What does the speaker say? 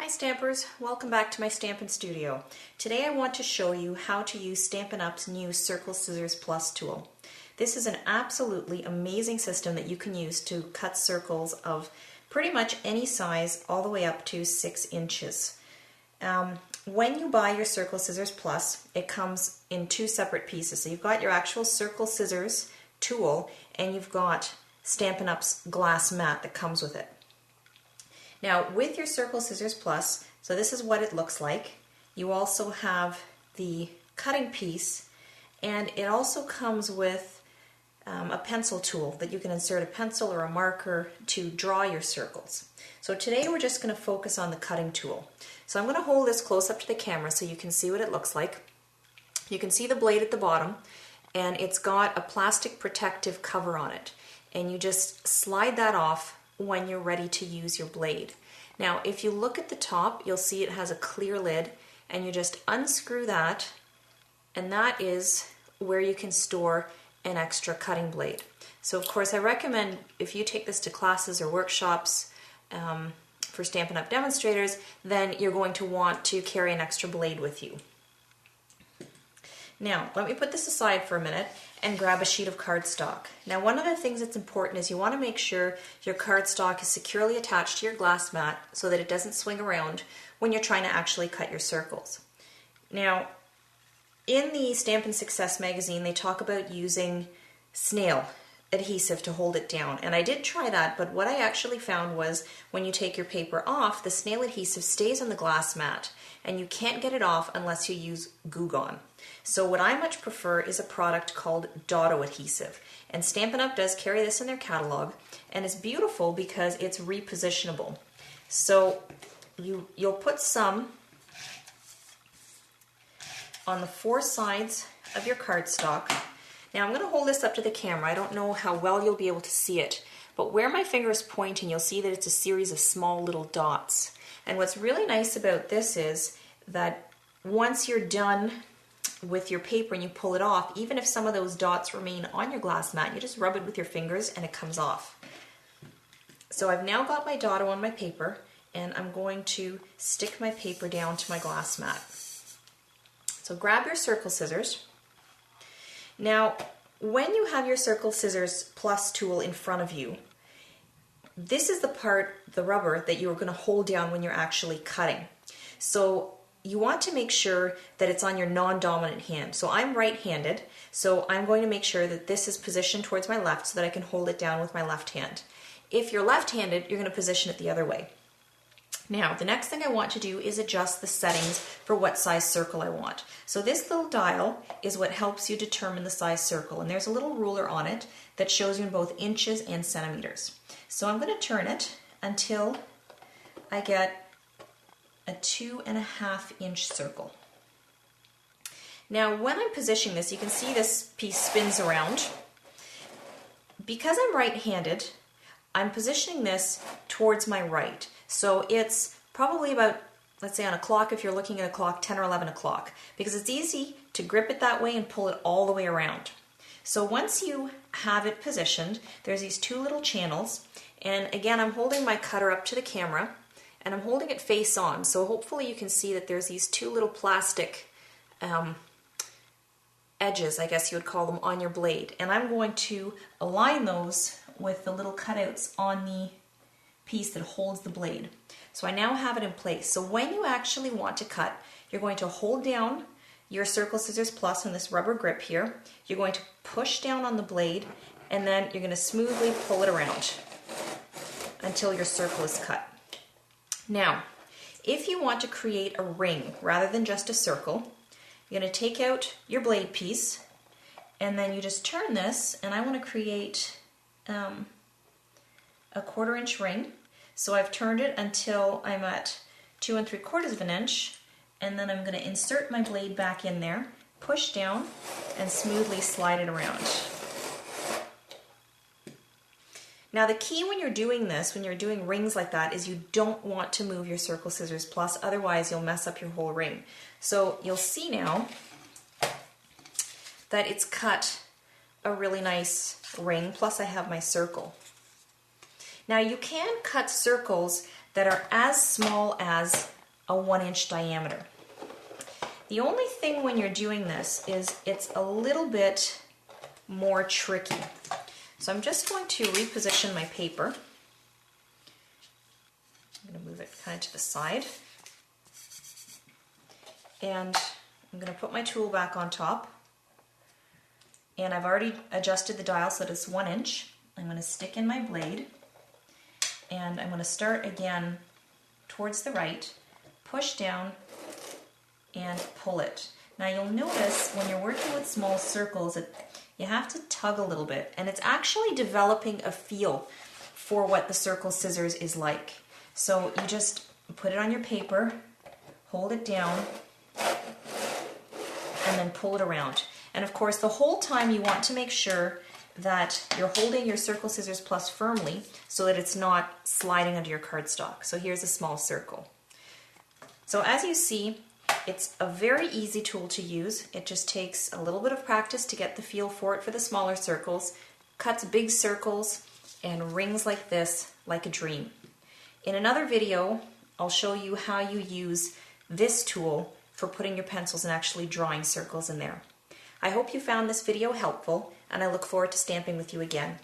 Hi Stampers, welcome back to my Stampin' Studio. Today I want to show you how to use Stampin' Up's new Circle Scissors Plus tool. This is an absolutely amazing system that you can use to cut circles of pretty much any size all the way up to 6 inches. When you buy your Circle Scissors Plus, it comes in two separate pieces. So you've got your actual Circle Scissors tool and you've got Stampin' Up's glass mat that comes with it. Now with your Circle Scissors Plus, so this is what it looks like. You also have the cutting piece, and it also comes with a pencil tool that you can insert a pencil or a marker to draw your circles. So today we're just going to focus on the cutting tool. So I'm going to hold this close up to the camera so you can see what it looks like. You can see the blade at the bottom, and it's got a plastic protective cover on it, and you just slide that off when you're ready to use your blade. Now if you look at the top, you'll see it has a clear lid, and you just unscrew that, and that is where you can store an extra cutting blade. So of course I recommend if you take this to classes or workshops for Stampin' Up! Demonstrators, then you're going to want to carry an extra blade with you. Now let me put this aside for a minute and grab a sheet of cardstock. Now one of the things that's important is you want to make sure your cardstock is securely attached to your glass mat so that it doesn't swing around when you're trying to actually cut your circles. Now in the Stampin' Success magazine they talk about using snail adhesive to hold it down, and I did try that, but what I actually found was when you take your paper off, the snail adhesive stays on the glass mat and you can't get it off unless you use Goo Gone. So what I much prefer is a product called Dotto adhesive, and Stampin' Up! Does carry this in their catalog, and it's beautiful because it's repositionable. So you'll put some on the four sides of your cardstock. Now I'm going to hold this up to the camera. I don't know how well you'll be able to see it, but where my finger is pointing, you'll see that it's a series of small little dots. And what's really nice about this is that once you're done with your paper and you pull it off, even if some of those dots remain on your glass mat, you just rub it with your fingers and it comes off. So I've now got my Dotto on my paper, and I'm going to stick my paper down to my glass mat. So grab your Circle Scissors. Now, when you have your Circle Scissors Plus tool in front of you, this is the part, the rubber, that you're going to hold down when you're actually cutting. So you want to make sure that it's on your non-dominant hand. So I'm right-handed, so I'm going to make sure that this is positioned towards my left so that I can hold it down with my left hand. If you're left-handed, you're going to position it the other way. Now, the next thing I want to do is adjust the settings for what size circle I want. So this little dial is what helps you determine the size circle, and there's a little ruler on it that shows you in both inches and centimeters. So I'm going to turn it until I get a 2.5 inch circle. Now when I'm positioning this, you can see this piece spins around. Because I'm right-handed, I'm positioning this towards my right. So it's probably about, let's say on a clock, if you're looking at a clock, 10 or 11 o'clock, because it's easy to grip it that way and pull it all the way around. So once you have it positioned, there's these two little channels, and again I'm holding my cutter up to the camera and I'm holding it face on, so hopefully you can see that there's these two little plastic edges, I guess you would call them, on your blade, and I'm going to align those with the little cutouts on the piece that holds the blade. So I now have it in place. So when you actually want to cut, you're going to hold down your Circle Scissors Plus on this rubber grip here. You're going to push down on the blade, and then you're going to smoothly pull it around until your circle is cut. Now, if you want to create a ring rather than just a circle, you're going to take out your blade piece, and then you just turn this, and I want to create a 1/4 inch ring. So I've turned it until I'm at 2 3/4 inch, and then I'm going to insert my blade back in there, push down, and smoothly slide it around. Now the key when you're doing this, when you're doing rings like that, is you don't want to move your Circle Scissors Plus, otherwise you'll mess up your whole ring. So you'll see now that it's cut a really nice ring, plus I have my circle. Now you can cut circles that are as small as a 1-inch diameter. The only thing when you're doing this is it's a little bit more tricky. So I'm just going to reposition my paper. I'm going to move it kind of to the side. And I'm going to put my tool back on top. And I've already adjusted the dial so that it's 1 inch. I'm going to stick in my blade. And I'm going to start again towards the right, push down, and pull it. Now you'll notice when you're working with small circles that you have to tug a little bit, and it's actually developing a feel for what the circle scissors is like. So you just put it on your paper, hold it down, and then pull it around. And of course the whole time you want to make sure that you're holding your circle scissors plus firmly so that it's not sliding under your cardstock. So here's a small circle. So as you see, it's a very easy tool to use. It just takes a little bit of practice to get the feel for it for the smaller circles, cuts big circles, and rings like this like a dream. In another video, I'll show you how you use this tool for putting your pencils and actually drawing circles in there. I hope you found this video helpful, and I look forward to stamping with you again.